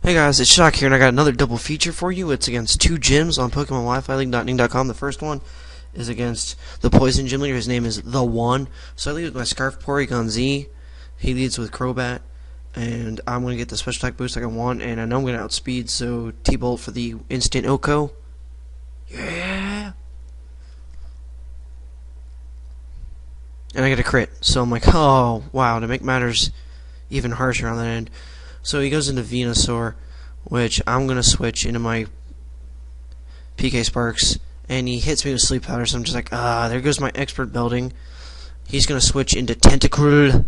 Hey guys, it's Shock here, and I got another double feature for you. It's against two gyms on Pokemon WiFi League.ning.com. The first one is against the Poison Gym Leader. His name is The One. So I lead with my Scarf porygon-z. He leads with Crobat, and I'm going to get the special attack boost like I want, and I know I'm going to outspeed, so T-Bolt for the instant OHKO. Yeah! And I get a crit, so I'm like, oh, wow, to make matters even harsher on that end. So he goes into Venusaur, which I'm going to switch into my PKSparkxx, and he hits me with Sleep Powder, so I'm just like, there goes my expert building. He's going to switch into Tentacruel,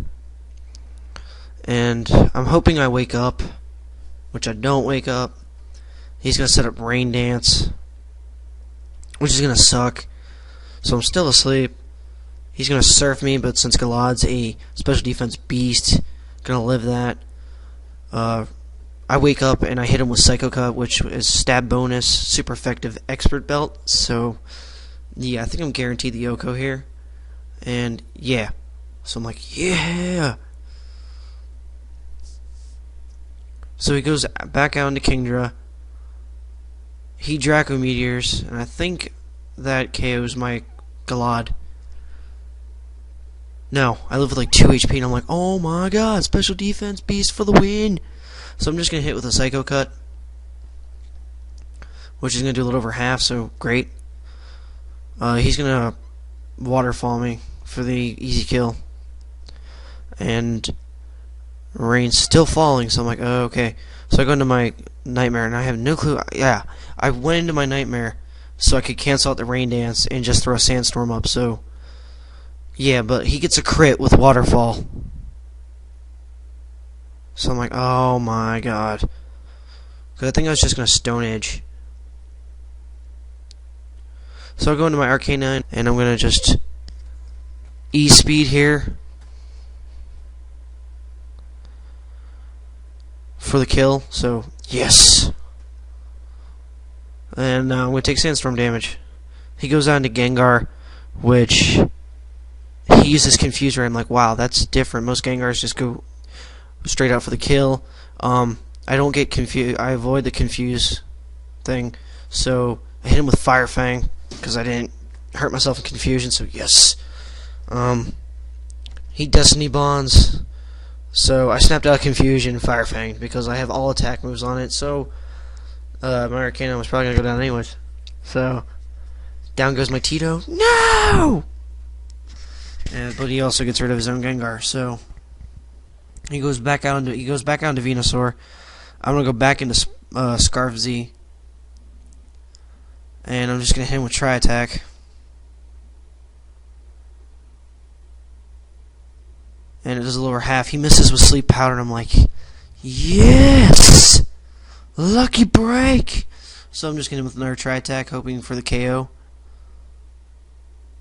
and I'm hoping I wake up, which I don't wake up. He's going to set up Rain Dance, which is going to suck, so I'm still asleep. He's going to surf me, but since Galad's a special defense beast, going to live that. I wake up and I hit him with Psycho Cut, which is stab bonus, super effective expert belt. So, yeah, I think I'm guaranteed the OHKO here. And, yeah. So I'm like, yeah! So he goes back out into Kingdra. He Draco Meteors, and I think that KOs my Galad. No, I live with like 2 HP, and I'm like, oh my god, special defense beast for the win! So I'm just going to hit with a Psycho Cut, which is going to do a little over half, so great. He's going to Waterfall me for the easy kill. And rain's still falling, so I'm like, oh, okay. So I go into my Nightmare, and I have no clue. Yeah, I went into my Nightmare so I could cancel out the Rain Dance and just throw a Sandstorm up, so... Yeah, but he gets a crit with Waterfall. So I'm like, oh my god. Because I think I was just going to Stone Edge. So I'll go into my Arcanine, and I'm going to just E-Speed here for the kill. So, yes. And I'm going to take Sandstorm damage. He goes on to Gengar, which... He uses Confuse Ray. I'm like, wow, that's different. Most Gengars just go straight out for the kill. I don't get confused. I avoid the Confuse thing. So I hit him with Fire Fang because I didn't hurt myself in confusion. So yes. He Destiny Bonds. So I snapped out of confusion, Fire Fang, because I have all attack moves on it. So my Arcanine was probably gonna go down anyways. So down goes my Tito. No. But he also gets rid of his own Gengar, so he goes back out into Venusaur. I'm gonna go back into Scarf Z, and I'm just gonna hit him with Tri Attack, and it does a little over half. He misses with Sleep Powder, and I'm like, yes, lucky break. So I'm just gonna hit him with another Tri Attack, hoping for the KO.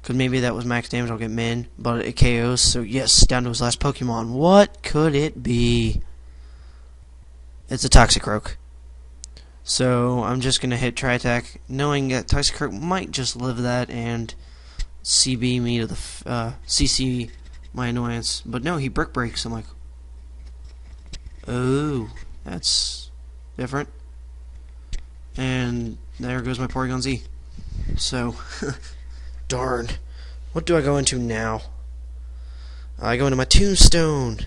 Because maybe that was max damage, I'll get min, but it KOs, so yes, down to his last Pokemon. What could it be? It's a Toxicroak. So I'm just going to hit Tri-Attack, knowing that Toxicroak might just live that and CB me to the, CC my annoyance. But no, he Brick Breaks. I'm like, oh, that's different. And there goes my Porygon-Z. So... Darn. What do I go into now? I go into my Tombstone.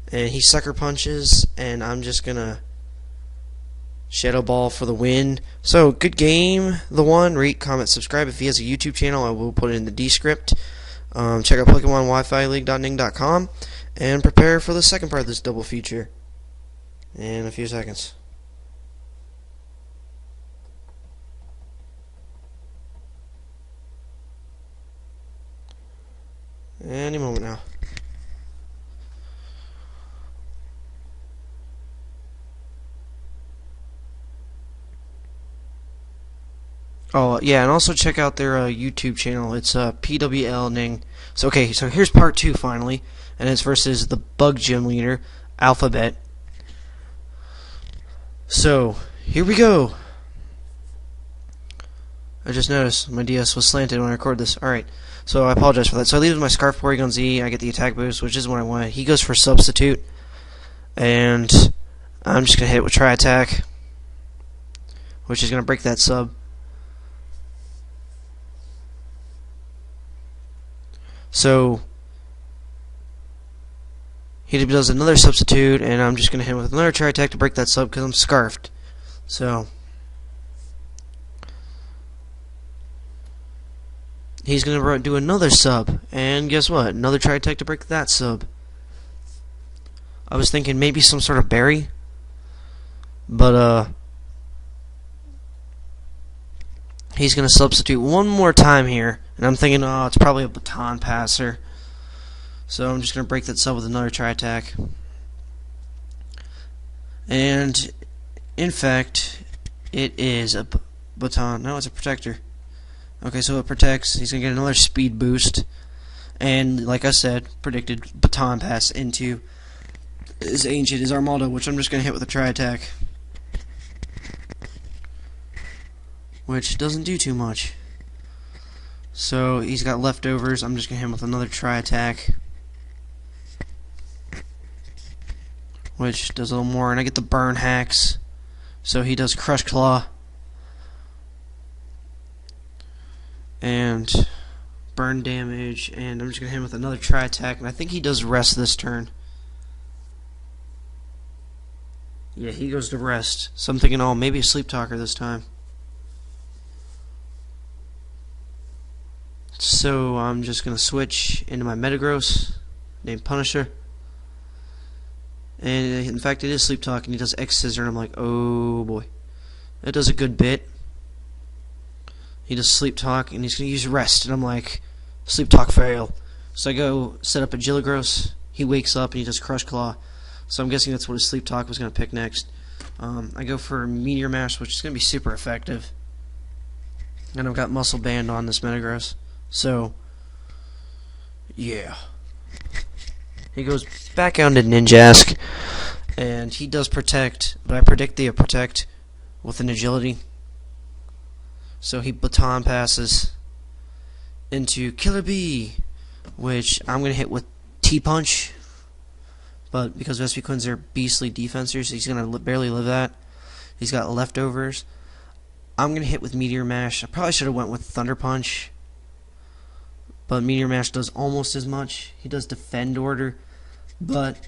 And he Sucker Punches, and I'm just gonna Shadow Ball for the win. So, good game. The One. Rate, comment, subscribe. If he has a YouTube channel, I will put it in the descript. Check out Pokemon WiFi League.ning.com and prepare for the second part of this double feature in a few seconds. Any moment now. Oh, yeah, and also check out their YouTube channel. It's PWL Ning. So, okay, so here's part 2 finally, and it's versus the Bug Gym Leader, Alphabet. So, here we go. I just noticed my DS was slanted when I recorded this. Alright, so I apologize for that. So I leave with my Scarf porygon-z, I get the attack boost, which is what I want. He goes for Substitute, and I'm I'm just going to hit it with Tri-Attack, which is going to break that sub. So he does another substitute, and I'm just going to hit him with another Tri-Attack to break that sub because I'm scarfed. So he's going to do another sub, and guess what? Another Tri-Attack to break that sub. I was thinking maybe some sort of berry, but he's going to substitute one more time here, and I'm thinking, oh, it's probably a baton passer. So I'm just going to break that sub with another Tri-Attack. And in fact, it is a baton. No, it's a protector. Okay, so it protects. He's going to get another speed boost. And like I said, predicted baton pass into his ancient, his Armaldo, which I'm just going to hit with a Tri-Attack, which doesn't do too much. So he's got leftovers. I'm just going to hit him with another Tri-Attack, which does a little more, and I get the burn hacks. So he does Crush Claw and burn damage, and I'm just going to hit him with another Tri-Attack, and I think he does rest this turn. Yeah, he goes to rest. So I'm thinking, oh, maybe a Sleep Talker this time. So I'm just going to switch into my Metagross named Punisher. And in fact, it is Sleep Talk, and he does X Scissor, and I'm like, oh boy. That does a good bit. He does Sleep Talk, and he's going to use Rest, and I'm like, Sleep Talk fail. So I go set up a Gilligros. He wakes up, and he does Crush Claw. So I'm guessing that's what his Sleep Talk was going to pick next. I go for Meteor Mash, which is going to be super effective. And I've got Muscle Band on this Metagross. So, yeah. He goes back down to Ninjask, and he does Protect, but I predict the Protect with an Agility. So he baton passes into Killer Bee, which I'm going to hit with T-Punch, but because Vespiquen are beastly defensors, he's going to barely live that. He's got leftovers. I'm going to hit with Meteor Mash. I probably should have went with Thunder Punch, but Meteor Mash does almost as much. He does Defend Order, but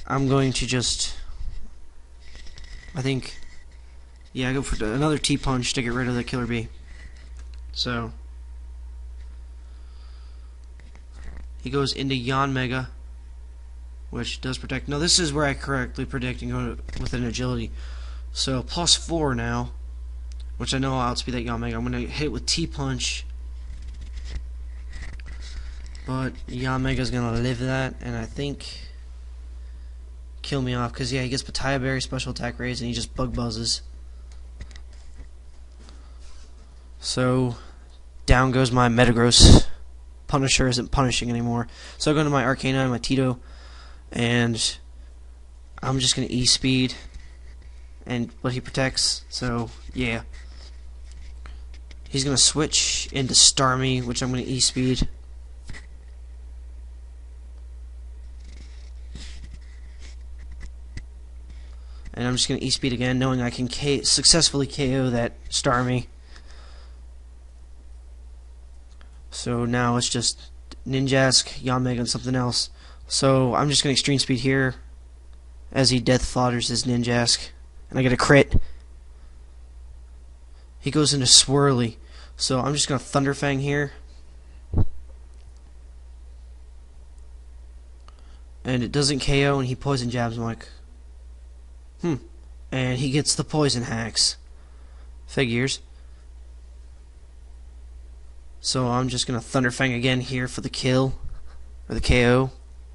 I'm going to just, I think, yeah, I go for another T-Punch to get rid of the Killer Bee. So he goes into Yanmega, which does protect. No, this is where I correctly predict and go with an Agility. So +4 now, which I know I'll outspeed that Yanmega. I'm going to hit with T-Punch, but Yanmega's going to live that, and I think kill me off, because yeah, he gets Pataya Berry special attack raise, and he just bug buzzes. So down goes my Metagross. Punisher isn't punishing anymore. So I go into my Arcanine and my Tito, and I'm just going to E-Speed, but he protects, so yeah. He's going to switch into Starmie, which I'm going to E-Speed. And I'm just going to E-Speed again, knowing I can successfully KO that Starmie. So now it's just Ninjask, Yanmega, and something else. So I'm just going to Extreme Speed here as he Death Fodders his Ninjask. And I get a crit. He goes into Swirly. So I'm just going to Thunder Fang here. And it doesn't KO, and he Poison Jabs. I'm like, and he gets the Poison Hacks. Figures. So I'm just going to Thunder Fang again here for the kill. Or the KO.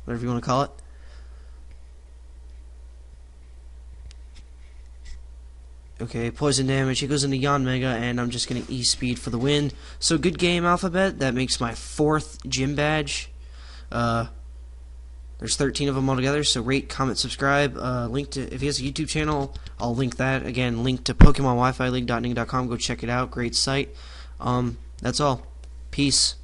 Whatever you want to call it. Okay, poison damage. He goes into Yanmega, and I'm just going to E-Speed for the win. So good game, Alphabet. That makes my 4th gym badge. There's 13 of them altogether, so rate, comment, subscribe. Link to, if he has a YouTube channel, I'll link that. Again, link to Pokemon WiFi League.ning.com. Go check it out. Great site. That's all. Peace.